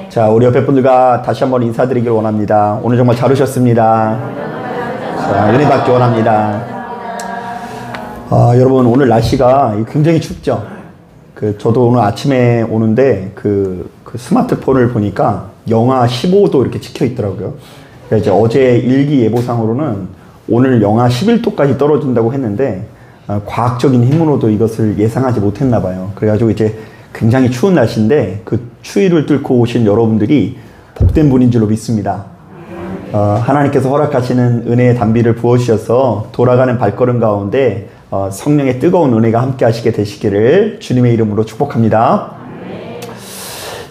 자, 우리 옆에 분들과 다시 한번 인사드리길 원합니다. 오늘 정말 잘 오셨습니다. 자, 은혜 받기 원합니다. 여러분, 오늘 날씨가 굉장히 춥죠? 저도 오늘 아침에 오는데 그 스마트폰을 보니까 영하 15도 이렇게 찍혀 있더라고요. 그러니까 이제 어제 일기예보상으로는 오늘 영하 11도까지 떨어진다고 했는데 과학적인 힘으로도 이것을 예상하지 못했나 봐요. 그래가지고 이제 굉장히 추운 날씨인데 그 추위를 뚫고 오신 여러분들이 복된 분인 줄로 믿습니다. 하나님께서 허락하시는 은혜의 단비를 부어주셔서 돌아가는 발걸음 가운데 성령의 뜨거운 은혜가 함께 하시게 되시기를 주님의 이름으로 축복합니다.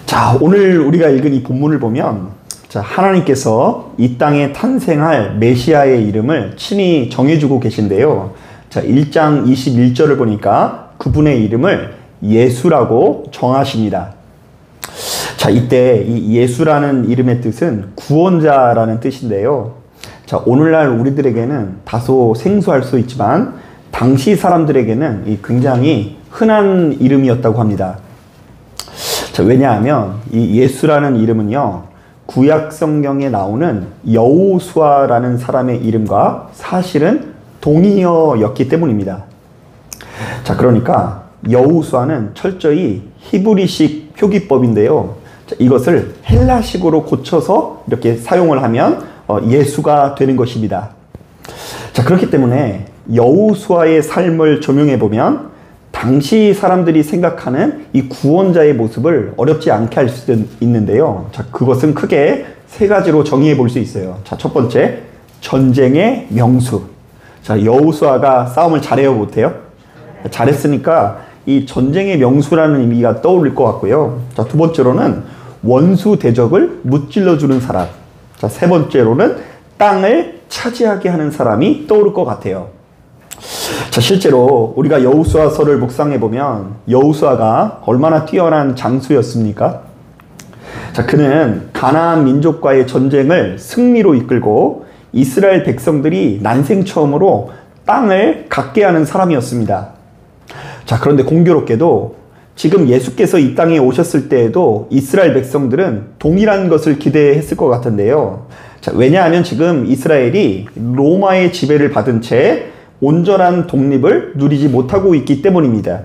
자, 오늘 우리가 읽은 이 본문을 보면 자, 하나님께서 이 땅에 탄생할 메시아의 이름을 친히 정해주고 계신데요. 자, 1장 21절을 보니까 그분의 이름을 예수라고 정하십니다. 자, 이때 이 예수라는 이름의 뜻은 구원자라는 뜻인데요. 자, 오늘날 우리들에게는 다소 생소할 수 있지만 당시 사람들에게는 이 굉장히 흔한 이름이었다고 합니다. 자, 왜냐하면 이 예수라는 이름은요, 구약 성경에 나오는 여호수아라는 사람의 이름과 사실은 동의어였기 때문입니다. 자, 그러니까 여호수아는 철저히 히브리식 표기법인데요. 자, 이것을 헬라식으로 고쳐서 이렇게 사용을 하면 예수가 되는 것입니다. 자, 그렇기 때문에 여호수아의 삶을 조명해 보면 당시 사람들이 생각하는 이 구원자의 모습을 어렵지 않게 할 수 있는데요. 자, 그것은 크게 세 가지로 정의해 볼 수 있어요. 자, 첫 번째, 전쟁의 명수. 자, 여호수아가 싸움을 잘해요, 못해요? 잘했으니까 이 전쟁의 명수라는 의미가 떠오를 것 같고요. 자, 두 번째로는 원수 대적을 무찔러 주는 사람. 자, 세 번째로는 땅을 차지하게 하는 사람이 떠오를 것 같아요. 자, 실제로 우리가 여호수아서를 묵상해 보면 여호수아가 얼마나 뛰어난 장수였습니까? 자, 그는 가나안 민족과의 전쟁을 승리로 이끌고 이스라엘 백성들이 난생 처음으로 땅을 갖게 하는 사람이었습니다. 자, 그런데 공교롭게도 지금 예수께서 이 땅에 오셨을 때에도 이스라엘 백성들은 동일한 것을 기대했을 것 같은데요. 자, 왜냐하면 지금 이스라엘이 로마의 지배를 받은 채 온전한 독립을 누리지 못하고 있기 때문입니다.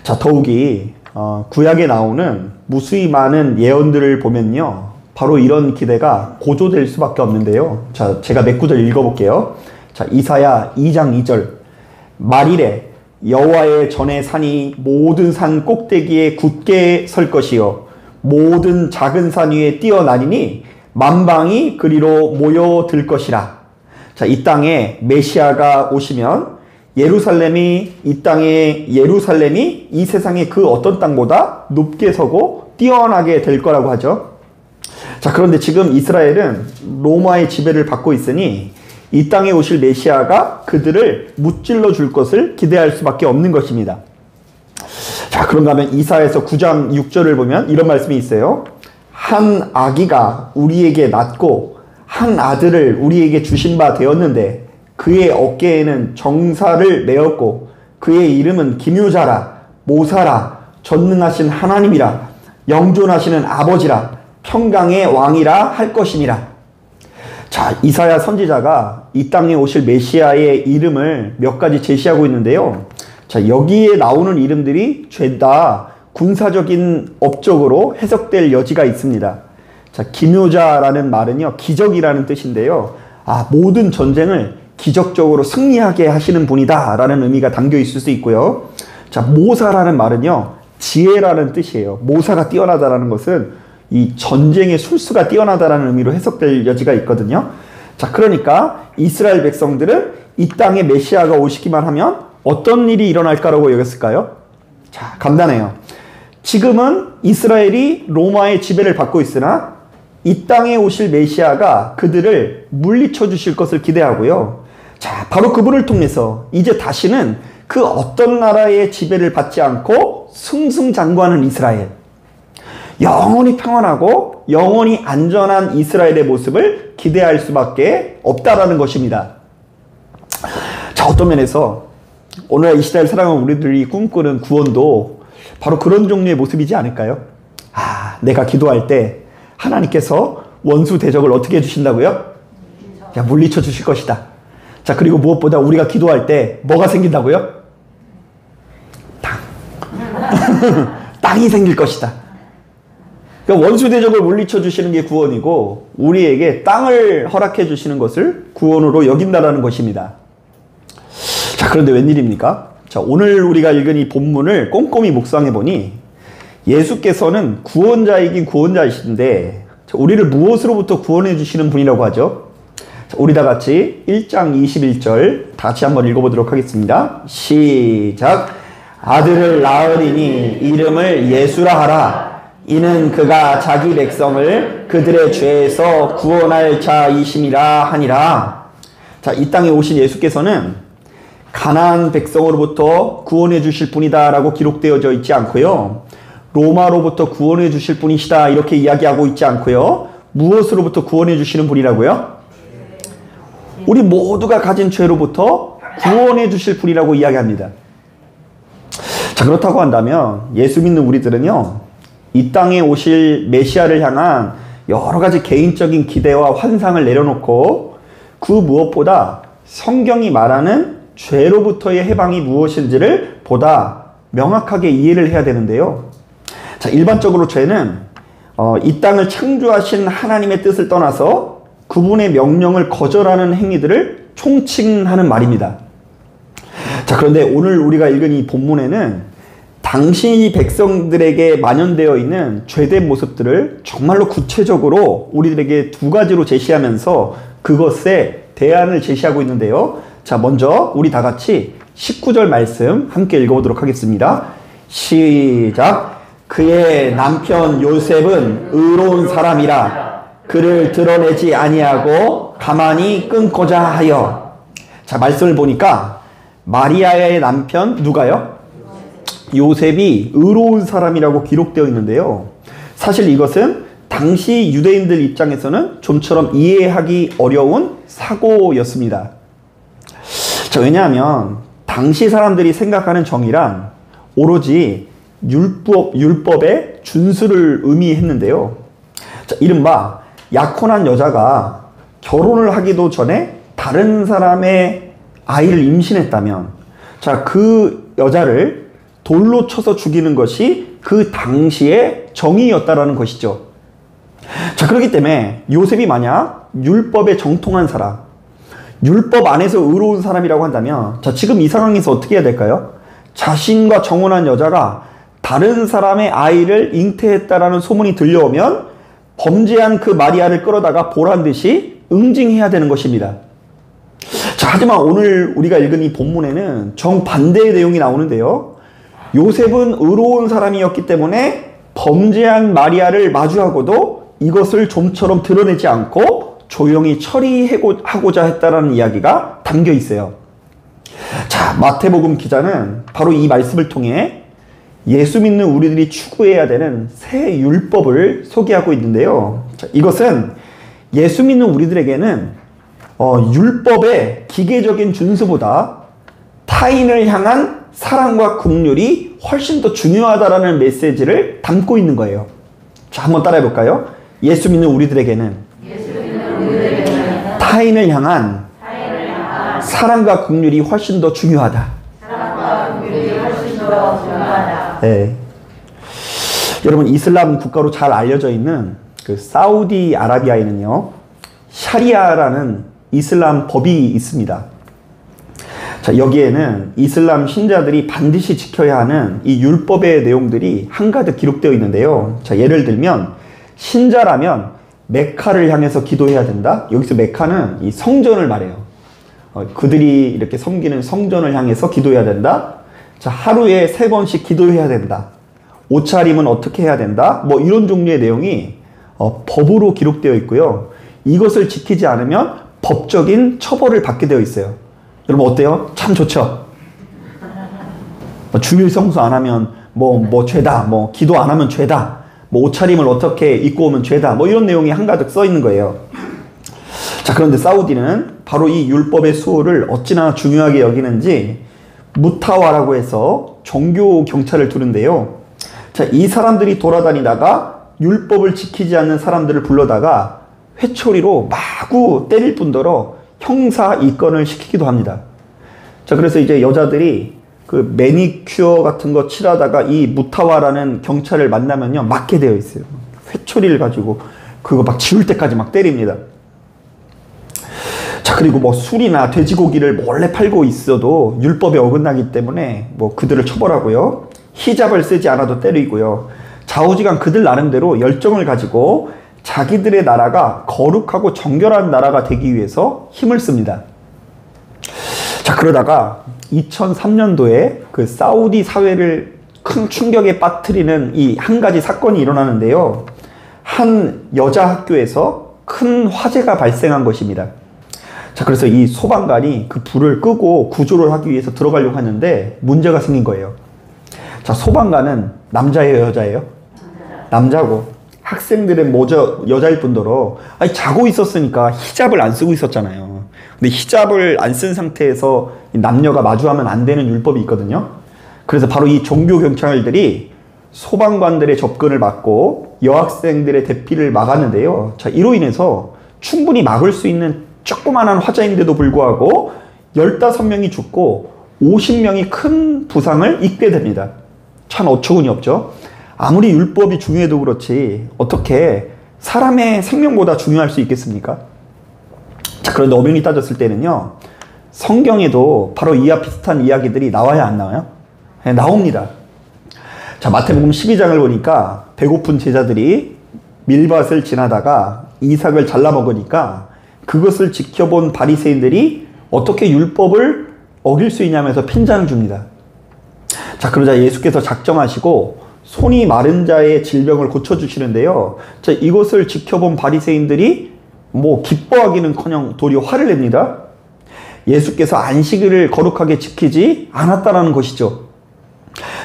자, 더욱이 구약에 나오는 무수히 많은 예언들을 보면요, 바로 이런 기대가 고조될 수밖에 없는데요. 자, 제가 몇 구절 읽어볼게요. 자, 이사야 2장 2절. 말이래 여호와의 전의 산이 모든 산 꼭대기에 굳게 설 것이요 모든 작은 산 위에 뛰어나리니 만방이 그리로 모여들 것이라. 자, 이 땅에 메시아가 오시면 예루살렘이 이 세상의 그 어떤 땅보다 높게 서고 뛰어나게 될 거라고 하죠. 자, 그런데 지금 이스라엘은 로마의 지배를 받고 있으니 이 땅에 오실 메시아가 그들을 무찔러 줄 것을 기대할 수밖에 없는 것입니다. 자, 그런가 하면 이사야서 9장 6절을 보면 이런 말씀이 있어요. 한 아기가 우리에게 낳고 한 아들을 우리에게 주신 바 되었는데 그의 어깨에는 정사를 메었고 그의 이름은 기묘자라, 모사라, 전능하신 하나님이라, 영존하시는 아버지라, 평강의 왕이라 할 것이니라. 자, 이사야 선지자가 이 땅에 오실 메시아의 이름을 몇 가지 제시하고 있는데요. 자, 여기에 나오는 이름들이 죄다 군사적인 업적으로 해석될 여지가 있습니다. 자, 기묘자라는 말은요, 기적이라는 뜻인데요. 모든 전쟁을 기적적으로 승리하게 하시는 분이다 라는 의미가 담겨 있을 수 있고요. 자, 모사라는 말은요, 지혜라는 뜻이에요. 모사가 뛰어나다라는 것은 이 전쟁의 술수가 뛰어나다라는 의미로 해석될 여지가 있거든요. 자, 그러니까 이스라엘 백성들은 이 땅에 메시아가 오시기만 하면 어떤 일이 일어날까라고 여겼을까요? 자, 간단해요. 지금은 이스라엘이 로마의 지배를 받고 있으나 이 땅에 오실 메시아가 그들을 물리쳐 주실 것을 기대하고요. 자, 바로 그분을 통해서 이제 다시는 그 어떤 나라의 지배를 받지 않고 승승장구하는 이스라엘, 영원히 평안하고 영원히 안전한 이스라엘의 모습을 기대할 수밖에 없다라는 것입니다. 자, 어떤 면에서 오늘 이 시대를 살아가는 우리들이 꿈꾸는 구원도 바로 그런 종류의 모습이지 않을까요? 내가 기도할 때 하나님께서 원수 대적을 어떻게 해주신다고요? 야, 물리쳐 주실 것이다. 자, 그리고 무엇보다 우리가 기도할 때 뭐가 생긴다고요? 땅. 땅이 생길 것이다. 그러니까 원수 대적을 물리쳐 주시는 게 구원이고 우리에게 땅을 허락해 주시는 것을 구원으로 여긴다라는 것입니다. 자, 그런데 웬일입니까? 자, 오늘 우리가 읽은 이 본문을 꼼꼼히 묵상해 보니 예수께서는 구원자이긴 구원자이신데 우리를 무엇으로부터 구원해 주시는 분이라고 하죠? 자, 우리 다 같이 1장 21절 다시 한번 읽어보도록 하겠습니다. 시작. 아들을 낳으리니 이름을 예수라 하라. 이는 그가 자기 백성을 그들의 죄에서 구원할 자이심이라 하니라. 자, 이 땅에 오신 예수께서는 가나안 백성으로부터 구원해 주실 분이다 라고 기록되어져 있지 않고요. 로마로부터 구원해 주실 분이시다 이렇게 이야기하고 있지 않고요. 무엇으로부터 구원해 주시는 분이라고요? 우리 모두가 가진 죄로부터 구원해 주실 분이라고 이야기합니다. 자, 그렇다고 한다면 예수 믿는 우리들은요, 이 땅에 오실 메시아를 향한 여러 가지 개인적인 기대와 환상을 내려놓고 그 무엇보다 성경이 말하는 죄로부터의 해방이 무엇인지를 보다 명확하게 이해를 해야 되는데요. 자, 일반적으로 죄는 이 땅을 창조하신 하나님의 뜻을 떠나서 그분의 명령을 거절하는 행위들을 총칭하는 말입니다. 자, 그런데 오늘 우리가 읽은 이 본문에는 당시 백성들에게 만연되어 있는 죄된 모습들을 정말로 구체적으로 우리들에게 두 가지로 제시하면서 그것에 대안을 제시하고 있는데요. 자, 먼저 우리 다 같이 19절 말씀 함께 읽어보도록 하겠습니다. 시작. 그의 남편 요셉은 의로운 사람이라 그를 드러내지 아니하고 가만히 끊고자 하여. 자, 말씀을 보니까 마리아의 남편 누가요? 요셉이 의로운 사람이라고 기록되어 있는데요. 사실 이것은 당시 유대인들 입장에서는 좀처럼 이해하기 어려운 사고였습니다. 자, 왜냐하면 당시 사람들이 생각하는 정의란 오로지 율법의 준수를 의미했는데요. 자, 이른바 약혼한 여자가 결혼을 하기도 전에 다른 사람의 아이를 임신했다면, 자, 그 여자를 돌로 쳐서 죽이는 것이 그 당시의 정의였다라는 것이죠. 자, 그렇기 때문에 요셉이 만약 율법에 정통한 사람, 율법 안에서 의로운 사람이라고 한다면, 자, 지금 이 상황에서 어떻게 해야 될까요? 자신과 정혼한 여자가 다른 사람의 아이를 잉태했다라는 소문이 들려오면 범죄한 그 마리아를 끌어다가 보란 듯이 응징해야 되는 것입니다. 자, 하지만 오늘 우리가 읽은 이 본문에는 정반대의 내용이 나오는데요. 요셉은 의로운 사람이었기 때문에 범죄한 마리아를 마주하고도 이것을 좀처럼 드러내지 않고 조용히 처리하고자 했다라는 이야기가 담겨 있어요. 자, 마태복음 기자는 바로 이 말씀을 통해 예수 믿는 우리들이 추구해야 되는 새 율법을 소개하고 있는데요. 자, 이것은 예수 믿는 우리들에게는 율법의 기계적인 준수보다 타인을 향한 사랑과 긍휼이 훨씬 더 중요하다라는 메시지를 담고 있는 거예요. 자, 한번 따라해 볼까요? 예수 믿는 우리들에게는 타인을 향한 사랑과 긍휼이 훨씬 더 중요하다. 네. 여러분, 이슬람 국가로 잘 알려져 있는 그 사우디아라비아에는요, 샤리아라는 이슬람 법이 있습니다. 자, 여기에는 이슬람 신자들이 반드시 지켜야 하는 이 율법의 내용들이 한가득 기록되어 있는데요. 자, 예를 들면 신자라면 메카를 향해서 기도해야 된다. 여기서 메카는 이 성전을 말해요. 그들이 이렇게 섬기는 성전을 향해서 기도해야 된다. 자, 하루에 3번씩 기도해야 된다. 옷차림은 어떻게 해야 된다. 뭐 이런 종류의 내용이 법으로 기록되어 있고요. 이것을 지키지 않으면 법적인 처벌을 받게 되어 있어요. 여러분 어때요? 참 좋죠? 주일 성수 안 하면 뭐 죄다. 뭐 기도 안 하면 죄다. 뭐 옷차림을 어떻게 입고 오면 죄다. 뭐 이런 내용이 한가득 써 있는 거예요. 자, 그런데 사우디는 바로 이 율법의 수호를 어찌나 중요하게 여기는지 무타와라고 해서 종교 경찰을 두는데요. 자, 이 사람들이 돌아다니다가 율법을 지키지 않는 사람들을 불러다가 회초리로 마구 때릴 뿐더러 형사 입건을 시키기도 합니다. 자, 그래서 이제 여자들이 그 매니큐어 같은 거 칠하다가 이 무타와라는 경찰을 만나면요, 맞게 되어 있어요. 회초리를 가지고 그거 막 지울 때까지 막 때립니다. 자, 그리고 뭐 술이나 돼지고기를 몰래 팔고 있어도 율법에 어긋나기 때문에 뭐 그들을 처벌하고요. 히잡을 쓰지 않아도 때리고요. 좌우지간 그들 나름대로 열정을 가지고 자기들의 나라가 거룩하고 정결한 나라가 되기 위해서 힘을 씁니다. 자, 그러다가 2003년도에 그 사우디 사회를 큰 충격에 빠뜨리는 이 한 가지 사건이 일어나는데요. 한 여자 학교에서 큰 화재가 발생한 것입니다. 자, 그래서 이 소방관이 그 불을 끄고 구조를 하기 위해서 들어가려고 하는데 문제가 생긴 거예요. 자, 소방관은 남자예요, 여자예요? 남자고, 학생들은 모두 여자일 뿐더러, 아니, 자고 있었으니까 히잡을 안 쓰고 있었잖아요. 근데 히잡을 안 쓴 상태에서 남녀가 마주하면 안 되는 율법이 있거든요. 그래서 바로 이 종교 경찰들이 소방관들의 접근을 막고 여학생들의 대피를 막았는데요. 자, 이로 인해서 충분히 막을 수 있는 조그만한 화재인데도 불구하고 15명이 죽고 50명이 큰 부상을 입게 됩니다. 참 어처구니 없죠. 아무리 율법이 중요해도 그렇지 어떻게 사람의 생명보다 중요할 수 있겠습니까? 자, 그런데 엄연히 따졌을 때는요, 성경에도 바로 이와 비슷한 이야기들이 나와야 안 나와요? 네, 나옵니다. 자, 마태복음 12장을 보니까 배고픈 제자들이 밀밭을 지나다가 이삭을 잘라 먹으니까 그것을 지켜본 바리새인들이 어떻게 율법을 어길 수 있냐면서 핀잔을 줍니다. 자, 그러자 예수께서 작정하시고 손이 마른 자의 질병을 고쳐주시는데요. 자, 이것을 지켜본 바리새인들이 뭐 기뻐하기는커녕 도리어 화를 냅니다. 예수께서 안식일을 거룩하게 지키지 않았다라는 것이죠.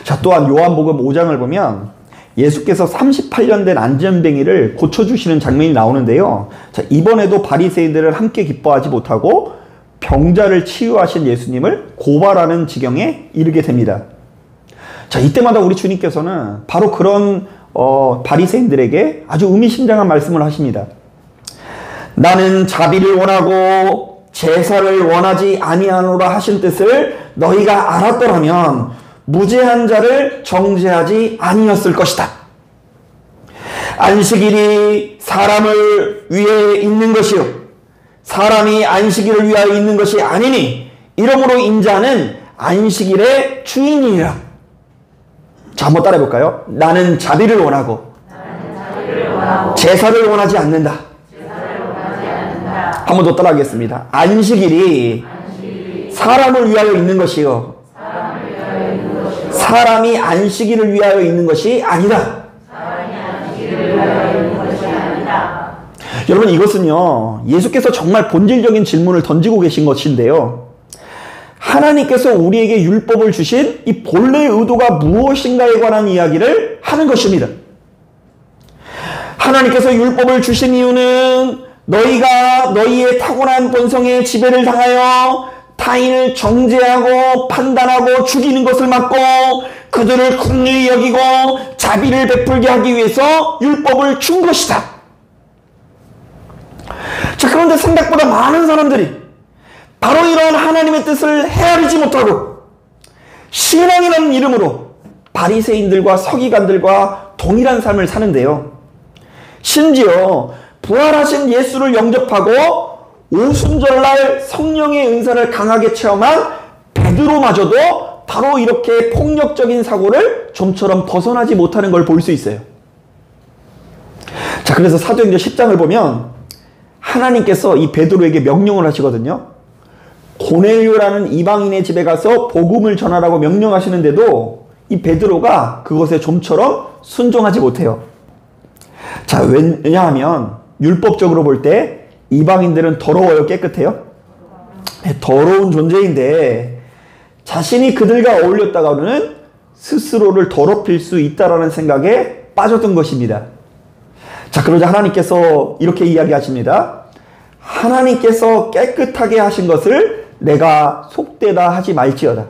자, 또한 요한복음 5장을 보면 예수께서 38년 된 안전뱅이를 고쳐주시는 장면이 나오는데요. 자, 이번에도 바리새인들은 함께 기뻐하지 못하고 병자를 치유하신 예수님을 고발하는 지경에 이르게 됩니다. 자, 이때마다 우리 주님께서는 바로 그런 바리새인들에게 아주 의미심장한 말씀을 하십니다. 나는 자비를 원하고 제사를 원하지 아니하노라 하신 뜻을 너희가 알았더라면 무죄한 자를 정죄하지 아니었을 것이다. 안식일이 사람을 위해 있는 것이요 사람이 안식일을 위하여 있는 것이 아니니 이러므로 인자는 안식일의 주인이니라. 자, 한번 따라해 볼까요? 나는 자비를 원하고 제사를 원하지 않는다. 한 번 더 따라하겠습니다. 안식일이 사람을 위하여 있는 것이요 사람이 안식일을 위하여 있는 것이 아니다. 여러분, 이것은요, 예수께서 정말 본질적인 질문을 던지고 계신 것인데요. 하나님께서 우리에게 율법을 주신 이 본래의 의도가 무엇인가에 관한 이야기를 하는 것입니다. 하나님께서 율법을 주신 이유는 너희가 너희의 타고난 본성의 지배를 당하여 타인을 정죄하고 판단하고 죽이는 것을 막고 그들을 긍휼히 여기고 자비를 베풀게 하기 위해서 율법을 준 것이다. 자, 그런데 생각보다 많은 사람들이 바로 이런 하나님의 뜻을 헤아리지 못하고 신앙이라는 이름으로 바리새인들과 서기관들과 동일한 삶을 사는데요. 심지어 부활하신 예수를 영접하고 오순절날 성령의 은사를 강하게 체험한 베드로마저도 바로 이렇게 폭력적인 사고를 좀처럼 벗어나지 못하는 걸 볼 수 있어요. 자, 그래서 사도행전 10장을 보면 하나님께서 이 베드로에게 명령을 하시거든요. 고넬료라는 이방인의 집에 가서 복음을 전하라고 명령하시는데도 이 베드로가 그것에 좀처럼 순종하지 못해요. 자, 왜냐하면 율법적으로 볼 때 이방인들은 더러워요, 깨끗해요? 더러운 존재인데 자신이 그들과 어울렸다가는 스스로를 더럽힐 수 있다라는 생각에 빠졌던 것입니다. 자, 그러자 하나님께서 이렇게 이야기하십니다. 하나님께서 깨끗하게 하신 것을 내가 속되다 하지 말지어다.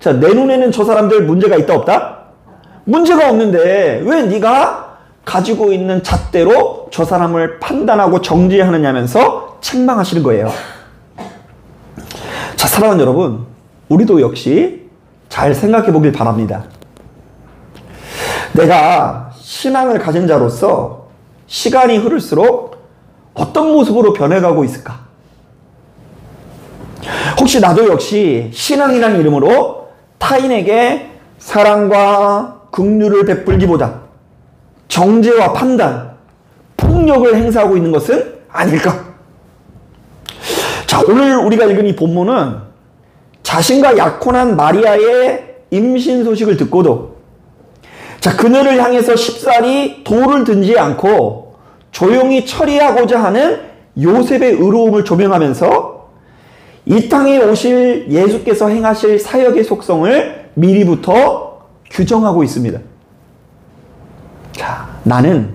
자, 내 눈에는 저 사람들 문제가 있다 없다? 문제가 없는데 왜 네가 가지고 있는 잣대로 저 사람을 판단하고 정죄하느냐면서 책망하시는 거예요. 자, 사랑하는 여러분, 우리도 역시 잘 생각해 보길 바랍니다. 내가 신앙을 가진 자로서 시간이 흐를수록 어떤 모습으로 변해가고 있을까? 혹시 나도 역시 신앙이라는 이름으로 타인에게 사랑과 긍휼을 베풀기보다 정죄와 판단, 폭력을 행사하고 있는 것은 아닐까? 자, 오늘 우리가 읽은 이 본문은 자신과 약혼한 마리아의 임신 소식을 듣고도 자, 그녀를 향해서 쉽사리 돌을 든지 않고 조용히 처리하고자 하는 요셉의 의로움을 조명하면서 이 땅에 오실 예수께서 행하실 사역의 속성을 미리부터 규정하고 있습니다. 자, 나는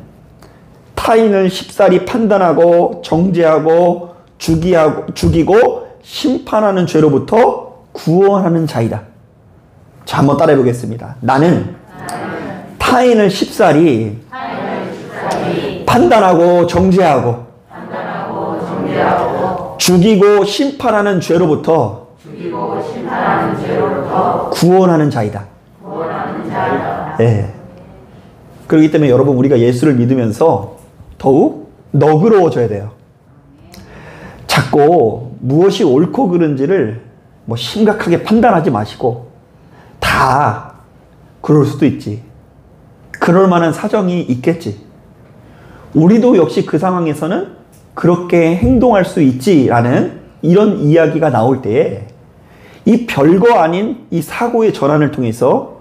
타인을 쉽사리 판단하고 정죄하고 죽이고 심판하는 죄로부터 구원하는 자이다. 자, 한번 따라해 보겠습니다. 나는 타인을 쉽사리 판단하고 정죄하고 죽이고 심판하는 죄로부터 구원하는 자이다. 네. 그렇기 때문에 여러분, 우리가 예수를 믿으면서 더욱 너그러워져야 돼요. 자꾸 무엇이 옳고 그른지를 심각하게 판단하지 마시고, 다 그럴 수도 있지, 그럴 만한 사정이 있겠지, 우리도 역시 그 상황에서는 그렇게 행동할 수 있지라는 이런 이야기가 나올 때에 이 별거 아닌 이 사고의 전환을 통해서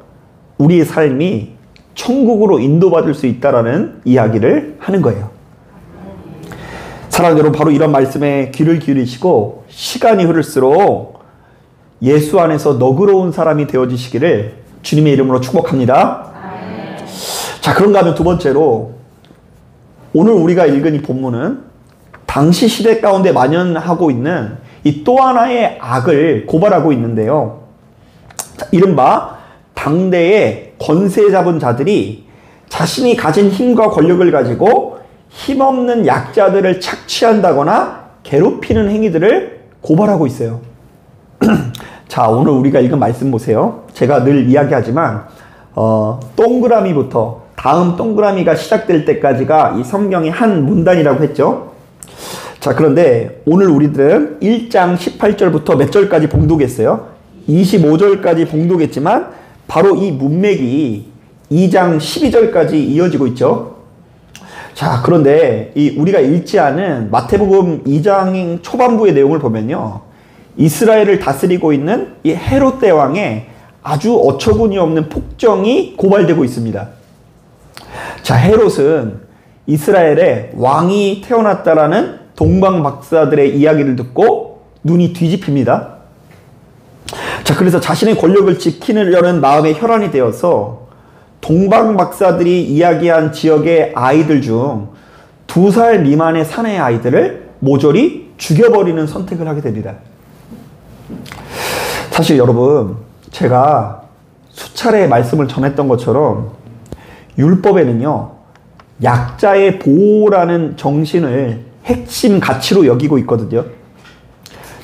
우리의 삶이 천국으로 인도받을 수 있다라는 이야기를 하는 거예요. 사랑하는 여러분, 바로 이런 말씀에 귀를 기울이시고 시간이 흐를수록 예수 안에서 너그러운 사람이 되어지시기를 주님의 이름으로 축복합니다. 자, 그런가 하면 두 번째로, 오늘 우리가 읽은 이 본문은 당시 시대 가운데 만연하고 있는 이 또 하나의 악을 고발하고 있는데요. 자, 이른바 당대의 권세 잡은 자들이 자신이 가진 힘과 권력을 가지고 힘없는 약자들을 착취한다거나 괴롭히는 행위들을 고발하고 있어요. 자, 오늘 우리가 읽은 말씀 보세요. 제가 늘 이야기하지만 동그라미부터 다음 동그라미가 시작될 때까지가 이 성경의 한 문단이라고 했죠. 자, 그런데 오늘 우리들은 1장 18절부터 몇 절까지 봉독했어요? 25절까지 봉독했지만 바로 이 문맥이 2장 12절까지 이어지고 있죠. 자, 그런데 우리가 읽지 않은 마태복음 2장 초반부의 내용을 보면요, 이스라엘을 다스리고 있는 이 헤롯 대왕의 아주 어처구니 없는 폭정이 고발되고 있습니다. 자, 헤롯은 이스라엘에 왕이 태어났다라는 동방 박사들의 이야기를 듣고 눈이 뒤집힙니다. 자, 그래서 자신의 권력을 지키려는 마음에 혈안이 되어서 동방 박사들이 이야기한 지역의 아이들 중 2살 미만의 사내 아이들을 모조리 죽여버리는 선택을 하게 됩니다. 사실 여러분, 제가 수차례 말씀을 전했던 것처럼 율법에는요, 약자의 보호라는 정신을 핵심 가치로 여기고 있거든요.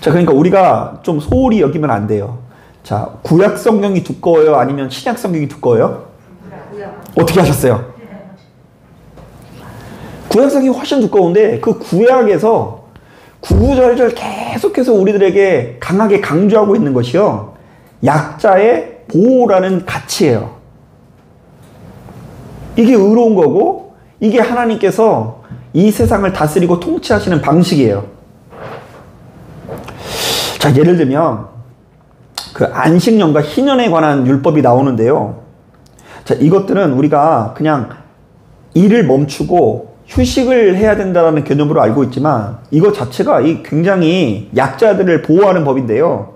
자, 그러니까 우리가 좀 소홀히 여기면 안 돼요. 자, 구약 성경이 두꺼워요? 아니면 신약 성경이 두꺼워요? 어떻게 하셨어요? 구약 성경이 훨씬 두꺼운데 그 구약에서 구구절절 계속해서 우리들에게 강하게 강조하고 있는 것이요, 약자의 보호라는 가치예요. 이게 의로운 거고, 이게 하나님께서 이 세상을 다스리고 통치하시는 방식이에요. 자, 예를 들면 그 안식년과 희년에 관한 율법이 나오는데요. 자, 이것들은 우리가 그냥 일을 멈추고 휴식을 해야 된다는 개념으로 알고 있지만 이것 자체가 굉장히 약자들을 보호하는 법인데요.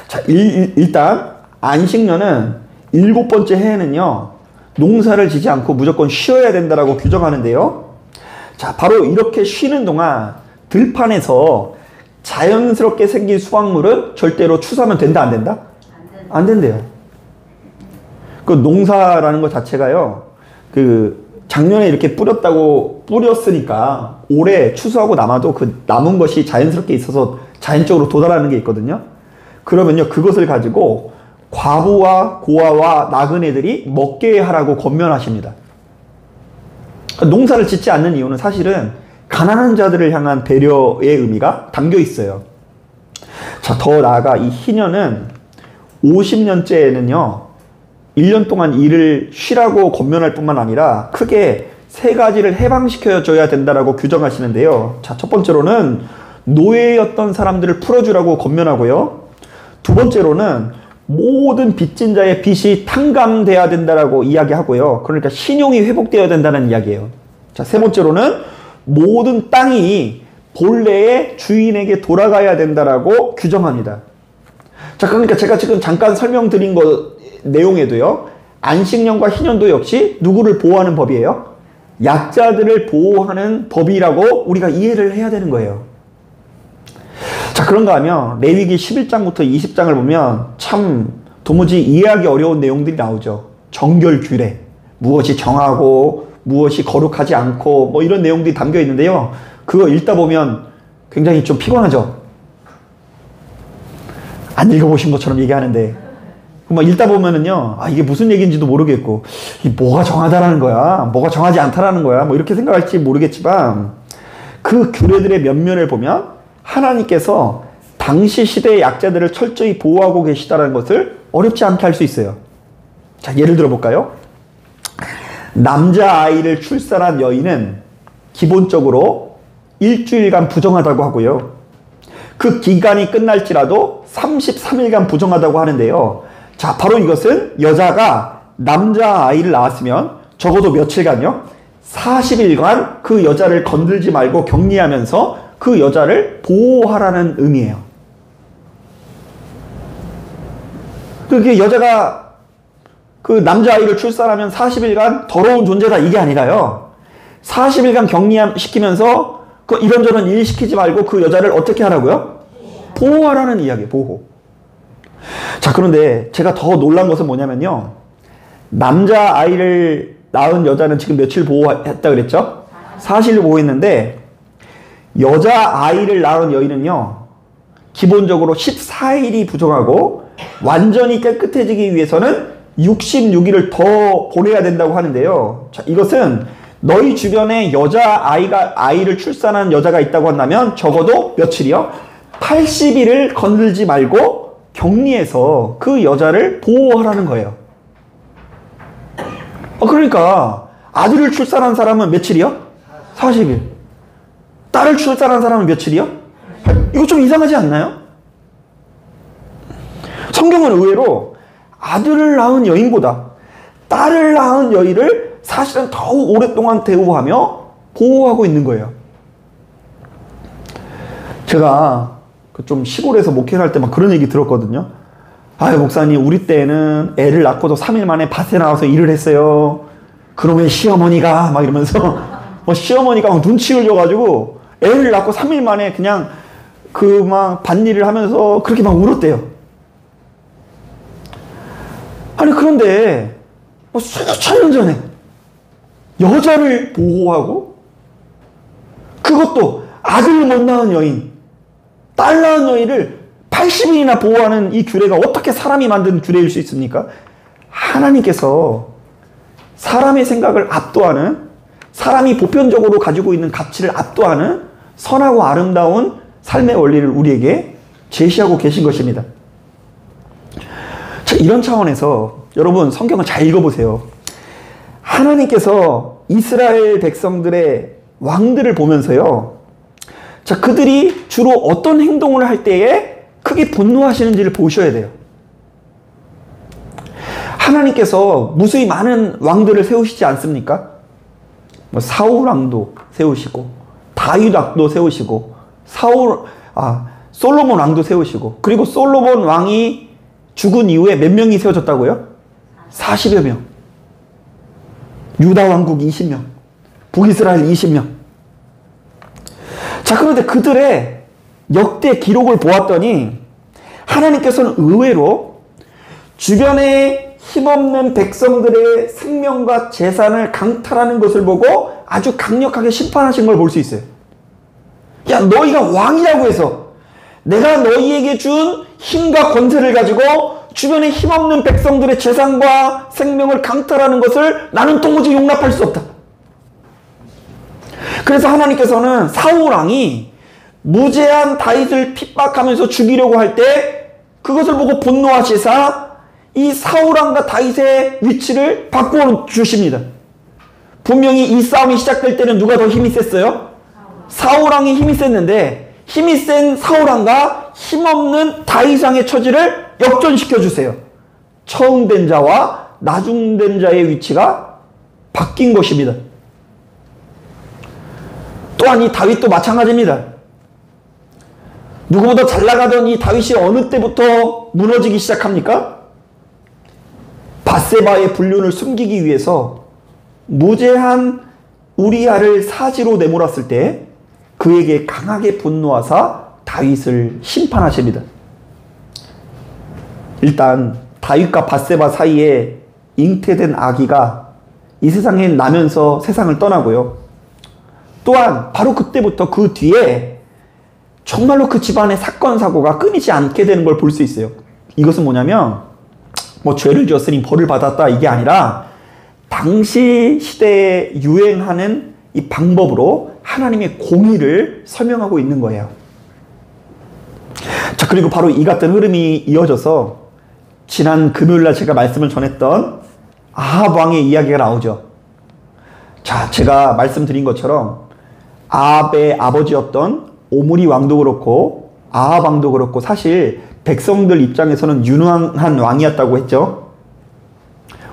자, 일단 안식년은 7번째 해에는요, 농사를 지지 않고 무조건 쉬어야 된다라고 규정하는데요. 자, 바로 이렇게 쉬는 동안 들판에서 자연스럽게 생긴 수확물은 절대로 추수하면 된다, 안 된다? 안 된대요. 그 농사라는 것 자체가요, 작년에 이렇게 뿌렸으니까 올해 추수하고 남아도 그 남은 것이 자연스럽게 있어서 자연적으로 도달하는 게 있거든요. 그러면요, 그것을 가지고 과부와 고아와 나그네들이 먹게 하라고 권면하십니다. 농사를 짓지 않는 이유는 사실은 가난한 자들을 향한 배려의 의미가 담겨 있어요. 자, 더 나아가 이 희년은 50년째에는요, 1년 동안 일을 쉬라고 권면할 뿐만 아니라 크게 세 가지를 해방시켜줘야 된다라고 규정하시는데요. 자, 첫 번째로는 노예였던 사람들을 풀어주라고 권면하고요. 두 번째로는 모든 빚진 자의 빚이 탕감돼야 된다라고 이야기하고요. 그러니까 신용이 회복되어야 된다는 이야기예요. 자, 세 번째로는 모든 땅이 본래의 주인에게 돌아가야 된다라고 규정합니다. 자, 그러니까 제가 지금 잠깐 설명드린 내용에도요, 안식년과 희년도 역시 누구를 보호하는 법이에요? 약자들을 보호하는 법이라고 우리가 이해를 해야 되는 거예요. 자, 그런가 하면 레위기 11장부터 20장을 보면 참 도무지 이해하기 어려운 내용들이 나오죠. 정결 규례, 무엇이 정하고 무엇이 거룩하지 않고 뭐 이런 내용들이 담겨 있는데요. 그거 읽다 보면 굉장히 좀 피곤하죠. 안 읽어보신 것처럼 얘기하는데 막 읽다 보면은요, 아, 이게 무슨 얘기인지도 모르겠고, 이 뭐가 정하다라는 거야, 뭐가 정하지 않다라는 거야, 뭐 이렇게 생각할지 모르겠지만, 그 규례들의 면면을 보면 하나님께서 당시 시대의 약자들을 철저히 보호하고 계시다는 것을 어렵지 않게 할 수 있어요. 자, 예를 들어 볼까요? 남자아이를 출산한 여인은 기본적으로 일주일간 부정하다고 하고요. 그 기간이 끝날지라도 33일간 부정하다고 하는데요. 자, 바로 이것은 여자가 남자아이를 낳았으면 적어도 며칠간요, 40일간 그 여자를 건들지 말고 격리하면서 그 여자를 보호하라는 의미예요. 그게 여자가 그 남자아이를 출산하면 40일간 더러운 존재다, 이게 아니라요, 40일간 격리시키면서 그 이런저런 일 시키지 말고 그 여자를 어떻게 하라고요? 보호하라는 이야기예요. 보호. 자, 그런데 제가 더 놀란 것은 뭐냐면요, 남자아이를 낳은 여자는 지금 며칠 보호했다 그랬죠? 40일 보호했는데 여자아이를 낳은 여인은요, 기본적으로 14일이 부정하고 완전히 깨끗해지기 위해서는 66일을 더 보내야 된다고 하는데요. 자, 이것은 너희 주변에 아이를 출산한 여자가 있다고 한다면 적어도 며칠이요? 80일을 건들지 말고 격리해서 그 여자를 보호하라는 거예요. 그러니까 아들을 출산한 사람은 며칠이요? 40일. 딸을 출산한 사람은 며칠이요? 이거 좀 이상하지 않나요? 성경은 의외로 아들을 낳은 여인보다 딸을 낳은 여인을 사실은 더욱 오랫동안 대우하며 보호하고 있는 거예요. 제가 좀 시골에서 목회를 할 때 막 그런 얘기 들었거든요. 아유, 목사님, 우리 때는 애를 낳고도 3일 만에 밭에 나와서 일을 했어요. 그러면 시어머니가 막 이러면서 시어머니가 막 눈치 흘려가지고 애를 낳고 3일 만에 그냥 그 막 밭일을 하면서 그렇게 막 울었대요. 아니, 그런데 수천 년 전에 여자를 보호하고, 그것도 아들을 못 낳은 여인, 딸 낳은 여인을 80일이나 보호하는 이 규례가 어떻게 사람이 만든 규례일 수 있습니까? 하나님께서 사람의 생각을 압도하는, 사람이 보편적으로 가지고 있는 가치를 압도하는 선하고 아름다운 삶의 원리를 우리에게 제시하고 계신 것입니다. 자, 이런 차원에서 여러분, 성경을 잘 읽어보세요. 하나님께서 이스라엘 백성들의 왕들을 보면서요, 자, 그들이 주로 어떤 행동을 할 때에 크게 분노하시는지를 보셔야 돼요. 하나님께서 무수히 많은 왕들을 세우시지 않습니까? 사울 왕도 세우시고, 다윗 왕도 세우시고, 솔로몬 왕도 세우시고, 그리고 솔로몬 왕이 죽은 이후에 몇 명이 세워졌다고요? 40여 명. 유다 왕국 20명, 북이스라엘 20명. 자, 그런데 그들의 역대 기록을 보았더니 하나님께서는 의외로 주변에 힘없는 백성들의 생명과 재산을 강탈하는 것을 보고 아주 강력하게 심판하신 걸 볼 수 있어요. 야, 너희가 왕이라고 해서 내가 너희에게 준 힘과 권세를 가지고 주변에 힘없는 백성들의 재산과 생명을 강탈하는 것을 나는 도무지 용납할 수 없다. 그래서 하나님께서는 사울 왕이 무죄한 다윗을 핍박하면서 죽이려고 할 때 그것을 보고 분노하시사 이 사울 왕과 다윗의 위치를 바꾸어 주십니다. 분명히 이 싸움이 시작될 때는 누가 더 힘이 셌어요? 사울 왕이 힘이 셌는데 힘이 센 사울 왕과 힘없는 다윗 왕의 처지를 역전시켜 주세요. 처음된 자와 나중된 자의 위치가 바뀐 것입니다. 또한 이 다윗도 마찬가지입니다. 누구보다 잘 나가던 이 다윗이 어느 때부터 무너지기 시작합니까? 밧세바의 불륜을 숨기기 위해서 무죄한 우리아를 사지로 내몰았을 때 그에게 강하게 분노하사 다윗을 심판하십니다. 일단 다윗과 밧세바 사이에 잉태된 아기가 이 세상에 나면서 세상을 떠나고요. 또한 바로 그때부터 그 뒤에 정말로 그 집안의 사건 사고가 끊이지 않게 되는 걸 볼 수 있어요. 이것은 뭐냐면 뭐 죄를 지었으니 벌을 받았다 이게 아니라 당시 시대에 유행하는 이 방법으로 하나님의 공의를 설명하고 있는 거예요. 자, 그리고 바로 이 같은 흐름이 이어져서 지난 금요일날 제가 말씀을 전했던 아합 왕의 이야기가 나오죠. 자, 제가 말씀드린 것처럼 아합의 아버지였던 오므리 왕도 그렇고 아합 왕도 그렇고 사실 백성들 입장에서는 유능한 왕이었다고 했죠.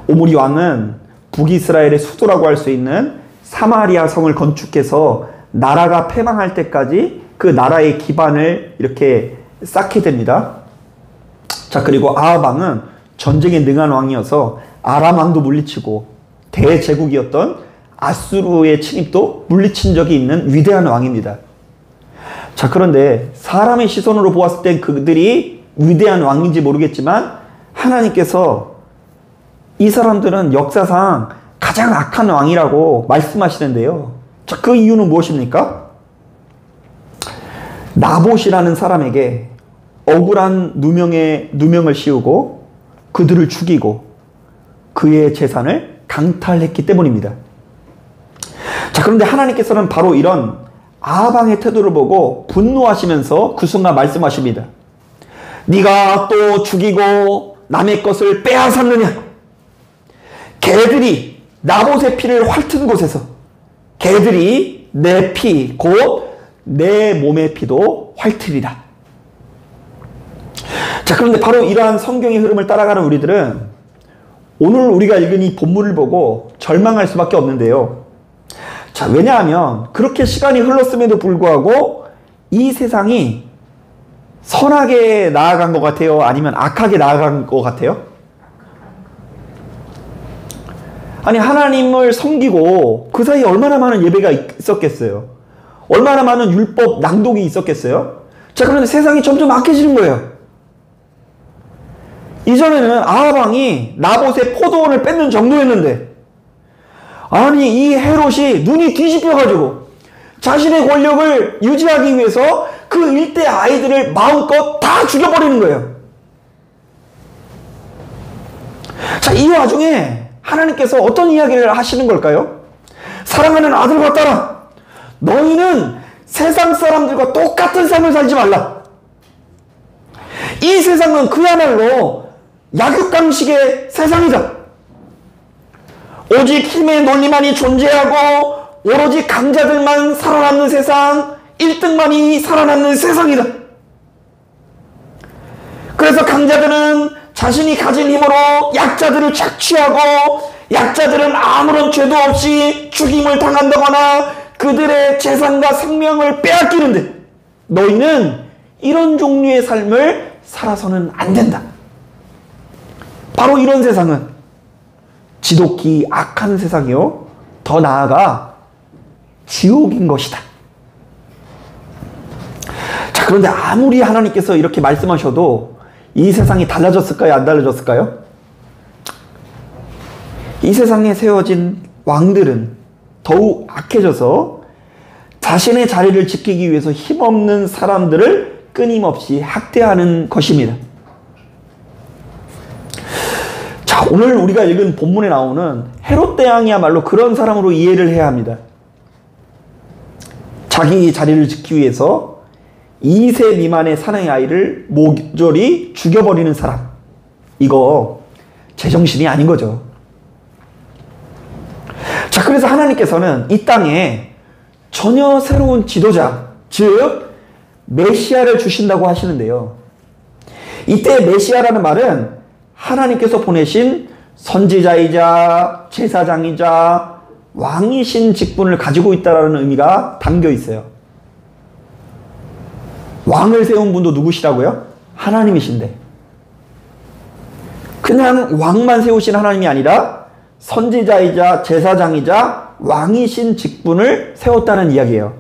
오므리 왕은 북이스라엘의 수도라고 할 수 있는 사마리아 성을 건축해서 나라가 패망할 때까지 그 나라의 기반을 이렇게 쌓게 됩니다. 자, 그리고 아합 왕은 전쟁에 능한 왕이어서 아람 왕도 물리치고 대제국이었던 아수르의 침입도 물리친 적이 있는 위대한 왕입니다. 자, 그런데 사람의 시선으로 보았을 땐 그들이 위대한 왕인지 모르겠지만 하나님께서 이 사람들은 역사상 가장 악한 왕이라고 말씀하시는데요. 자, 그 이유는 무엇입니까? 나봇이라는 사람에게 억울한 누명을 씌우고 그들을 죽이고 그의 재산을 강탈했기 때문입니다. 자, 그런데 하나님께서는 바로 이런 아합 왕의 태도를 보고 분노하시면서 그 순간 말씀하십니다. 네가 또 죽이고 남의 것을 빼앗았느냐? 개들이 나봇의 피를 핥은 곳에서 개들이 내 피, 곧 내 몸의 피도 핥으리라. 자, 그런데 바로 이러한 성경의 흐름을 따라가는 우리들은 오늘 우리가 읽은 이 본문을 보고 절망할 수밖에 없는데요. 자, 왜냐하면 그렇게 시간이 흘렀음에도 불구하고 이 세상이 선하게 나아간 것 같아요? 아니면 악하게 나아간 것 같아요? 아니, 하나님을 섬기고 그 사이에 얼마나 많은 예배가 있었겠어요? 얼마나 많은 율법 낭독이 있었겠어요? 자, 그런데 세상이 점점 악해지는 거예요. 이전에는 아합 왕이 나봇의 포도원을 뺏는 정도였는데, 아니, 이 헤롯이 눈이 뒤집혀가지고 자신의 권력을 유지하기 위해서 그 일대 아이들을 마음껏 다 죽여버리는 거예요. 자, 이 와중에 하나님께서 어떤 이야기를 하시는 걸까요? 사랑하는 아들과 딸아, 너희는 세상 사람들과 똑같은 삶을 살지 말라. 이 세상은 그야말로 약육강식의 세상이다. 오직 힘의 논리만이 존재하고 오로지 강자들만 살아남는 세상, 1등만이 살아남는 세상이다. 그래서 강자들은 자신이 가진 힘으로 약자들을 착취하고 약자들은 아무런 죄도 없이 죽임을 당한다거나 그들의 재산과 생명을 빼앗기는데 너희는 이런 종류의 삶을 살아서는 안 된다. 바로 이런 세상은 지독히 악한 세상이요, 더 나아가 지옥인 것이다. 자, 그런데 아무리 하나님께서 이렇게 말씀하셔도 이 세상이 달라졌을까요? 안 달라졌을까요? 이 세상에 세워진 왕들은 더욱 악해져서 자신의 자리를 지키기 위해서 힘없는 사람들을 끊임없이 학대하는 것입니다. 자, 오늘 우리가 읽은 본문에 나오는 헤롯 대왕이야말로 그런 사람으로 이해를 해야 합니다. 자기 자리를 지키기 위해서 2세 미만의 사내의 아이를 모조리 죽여버리는 사람. 이거 제정신이 아닌 거죠. 자, 그래서 하나님께서는 이 땅에 전혀 새로운 지도자, 즉 메시아를 주신다고 하시는데요. 이때 메시아라는 말은 하나님께서 보내신 선지자이자 제사장이자 왕이신 직분을 가지고 있다는 의미가 담겨 있어요. 왕을 세운 분도 누구시라고요? 하나님이신데. 그냥 왕만 세우신 하나님이 아니라 선지자이자 제사장이자 왕이신 직분을 세웠다는 이야기예요.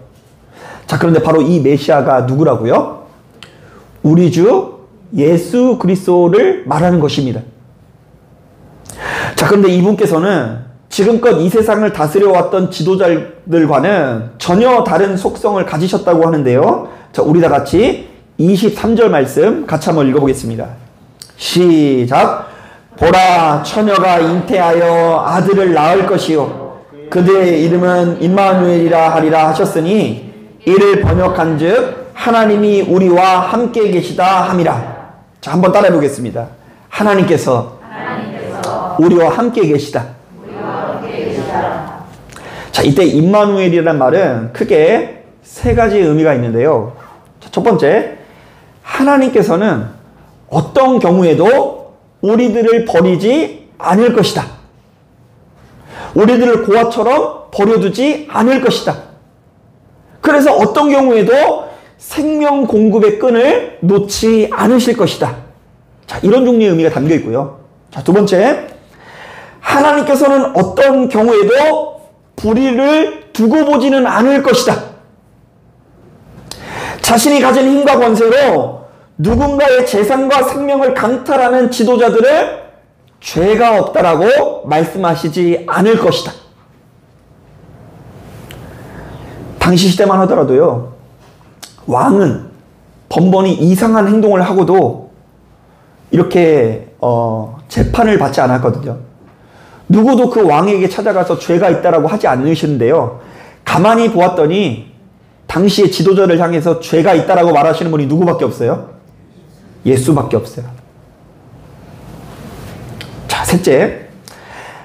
자, 그런데 바로 이 메시아가 누구라고요? 우리 주 예수 그리스도를 말하는 것입니다. 자, 그런데 이분께서는 지금껏 이 세상을 다스려왔던 지도자들과는 전혀 다른 속성을 가지셨다고 하는데요. 자, 우리 다 같이 23절 말씀 같이 한번 읽어보겠습니다. 시작. 보라, 처녀가 잉태하여 아들을 낳을 것이요 그들의 이름은 임마누엘이라 하리라 하셨으니 이를 번역한 즉 하나님이 우리와 함께 계시다 함이라. 자, 한번 따라해 보겠습니다. 하나님께서 우리와 함께 계시다. 자, 이때 임마누엘이라는 말은 크게 세 가지의 의미가 있는데요. 자, 첫 번째, 하나님께서는 어떤 경우에도 우리들을 버리지 않을 것이다. 우리들을 고아처럼 버려두지 않을 것이다. 그래서 어떤 경우에도 생명 공급의 끈을 놓지 않으실 것이다. 자, 이런 종류의 의미가 담겨 있고요. 자, 두 번째, 하나님께서는 어떤 경우에도 불의를 두고 보지는 않을 것이다. 자신이 가진 힘과 권세로 누군가의 재산과 생명을 강탈하는 지도자들을 죄가 없다라고 말씀하시지 않을 것이다. 당시 시대만 하더라도요, 왕은 번번이 이상한 행동을 하고도 이렇게 재판을 받지 않았거든요. 누구도 그 왕에게 찾아가서 죄가 있다라고 하지 않으시는데요. 가만히 보았더니 당시의 지도자를 향해서 죄가 있다라고 말하시는 분이 누구밖에 없어요? 예수밖에 없어요. 자, 셋째,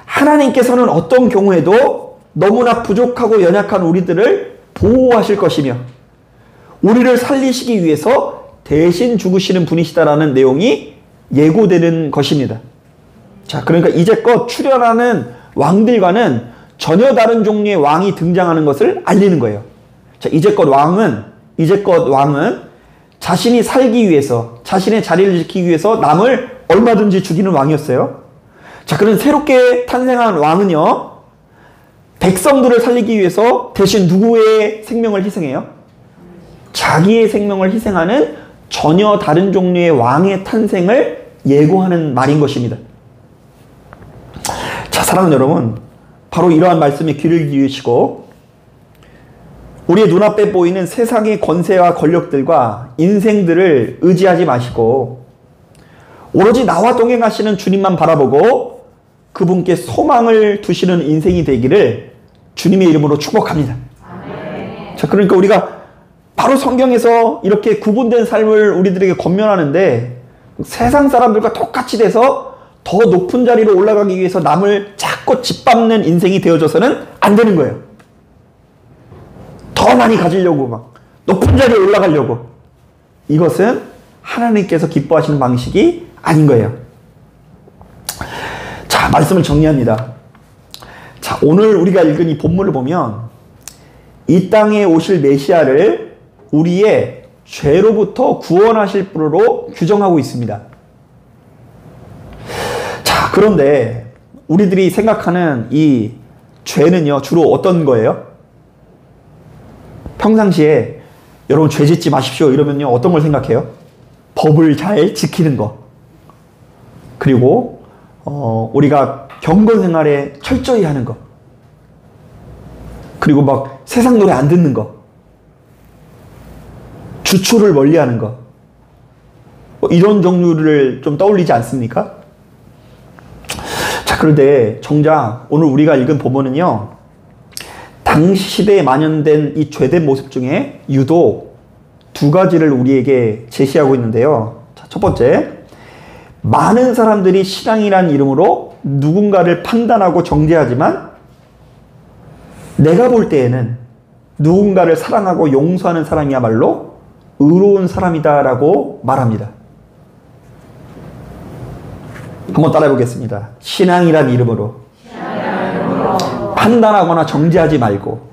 하나님께서는 어떤 경우에도 너무나 부족하고 연약한 우리들을 보호하실 것이며 우리를 살리시기 위해서 대신 죽으시는 분이시다라는 내용이 예고되는 것입니다. 자, 그러니까 이제껏 출현하는 왕들과는 전혀 다른 종류의 왕이 등장하는 것을 알리는 거예요. 자, 이제껏 왕은 자신이 살기 위해서, 자신의 자리를 지키기 위해서 남을 얼마든지 죽이는 왕이었어요. 자, 그런 새롭게 탄생한 왕은요, 백성들을 살리기 위해서 대신 누구의 생명을 희생해요? 자기의 생명을 희생하는 전혀 다른 종류의 왕의 탄생을 예고하는 말인 것입니다. 자, 사랑하는 여러분, 바로 이러한 말씀에 귀를 기울이시고 우리의 눈앞에 보이는 세상의 권세와 권력들과 인생들을 의지하지 마시고 오로지 나와 동행하시는 주님만 바라보고 그분께 소망을 두시는 인생이 되기를 주님의 이름으로 축복합니다. 아멘. 자, 그러니까 우리가 바로 성경에서 이렇게 구분된 삶을 우리들에게 권면하는데 세상 사람들과 똑같이 돼서 더 높은 자리로 올라가기 위해서 남을 자꾸 짓밟는 인생이 되어져서는 안 되는 거예요. 더 많이 가지려고 막 높은 자리에 올라가려고. 이것은 하나님께서 기뻐하시는 방식이 아닌 거예요. 자, 말씀을 정리합니다. 자, 오늘 우리가 읽은 이 본문을 보면 이 땅에 오실 메시아를 우리의 죄로부터 구원하실 분으로 규정하고 있습니다. 자, 그런데 우리들이 생각하는 이 죄는요, 주로 어떤 거예요? 평상시에 여러분 죄 짓지 마십시오 이러면요, 어떤 걸 생각해요? 법을 잘 지키는 거. 그리고 우리가 경건 생활에 철저히 하는 거. 그리고 막 세상 노래 안 듣는 거. 주초를 멀리 하는 거. 이런 종류를 좀 떠올리지 않습니까? 자, 그런데 정작 오늘 우리가 읽은 본문은요, 당시 시대에 만연된 이 죄된 모습 중에 유독 두 가지를 우리에게 제시하고 있는데요. 자, 첫 번째, 많은 사람들이 신앙이란 이름으로 누군가를 판단하고 정죄하지만 내가 볼 때에는 누군가를 사랑하고 용서하는 사람이야말로 의로운 사람이다라고 말합니다. 한번 따라해 보겠습니다. 신앙이란 이름으로 판단하거나 정죄하지 말고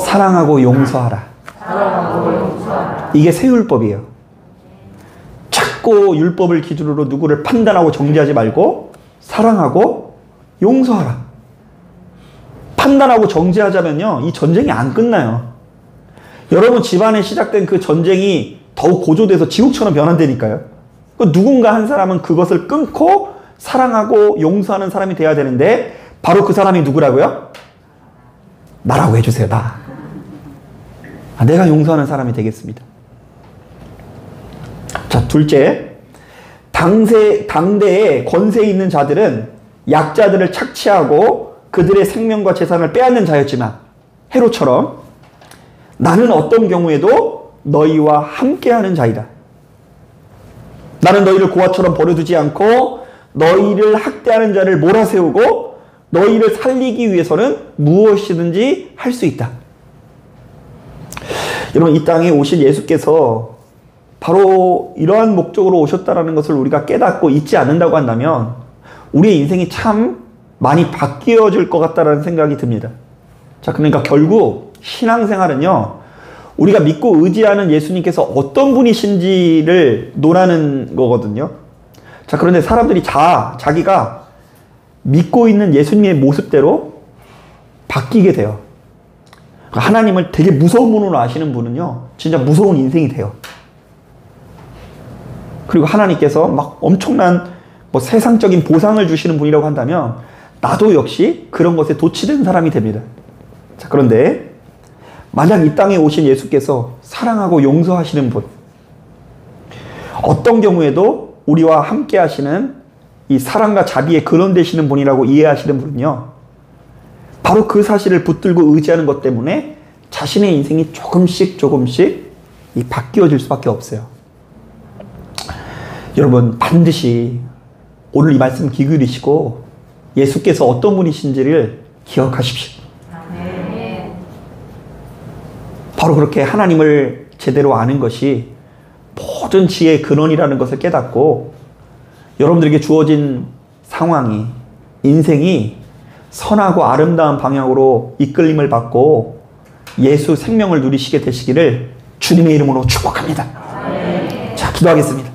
사랑하고 용서하라. 이게 새 율법이에요. 자꾸 율법을 기준으로 누구를 판단하고 정죄하지 말고 사랑하고 용서하라. 판단하고 정죄하자면요, 이 전쟁이 안 끝나요. 여러분 집안에 시작된 그 전쟁이 더욱 고조돼서 지옥처럼 변한다니까요. 누군가 한 사람은 그것을 끊고 사랑하고 용서하는 사람이 돼야 되는데 바로 그 사람이 누구라고요? 나라고 해주세요. 나. 내가 용서하는 사람이 되겠습니다. 자, 둘째, 당대에 권세 있는 자들은 약자들을 착취하고 그들의 생명과 재산을 빼앗는 자였지만 헤롯처럼 나는 어떤 경우에도 너희와 함께하는 자이다. 나는 너희를 고아처럼 버려두지 않고 너희를 학대하는 자를 몰아세우고 너희를 살리기 위해서는 무엇이든지 할 수 있다. 여러분, 이 땅에 오신 예수께서 바로 이러한 목적으로 오셨다는 것을 우리가 깨닫고 잊지 않는다고 한다면 우리의 인생이 참 많이 바뀌어질 것 같다는 생각이 듭니다. 자, 그러니까 결국 신앙생활은요, 우리가 믿고 의지하는 예수님께서 어떤 분이신지를 논하는 거거든요. 자, 그런데 사람들이 자기가 믿고 있는 예수님의 모습대로 바뀌게 돼요. 하나님을 되게 무서운 분으로 아시는 분은요, 진짜 무서운 인생이 돼요. 그리고 하나님께서 막 엄청난 세상적인 보상을 주시는 분이라고 한다면 나도 역시 그런 것에 도취된 사람이 됩니다. 자, 그런데 만약 이 땅에 오신 예수께서 사랑하고 용서하시는 분, 어떤 경우에도 우리와 함께 하시는 이 사랑과 자비의 근원 되시는 분이라고 이해하시는 분은요, 바로 그 사실을 붙들고 의지하는 것 때문에 자신의 인생이 조금씩 바뀌어질 수밖에 없어요. 여러분, 반드시 오늘 이 말씀 귀 기울이시고 예수께서 어떤 분이신지를 기억하십시오. 바로 그렇게 하나님을 제대로 아는 것이 모든 지혜의 근원이라는 것을 깨닫고 여러분들에게 주어진 상황이, 인생이 선하고 아름다운 방향으로 이끌림을 받고 예수 생명을 누리시게 되시기를 주님의 이름으로 축복합니다. 자, 기도하겠습니다.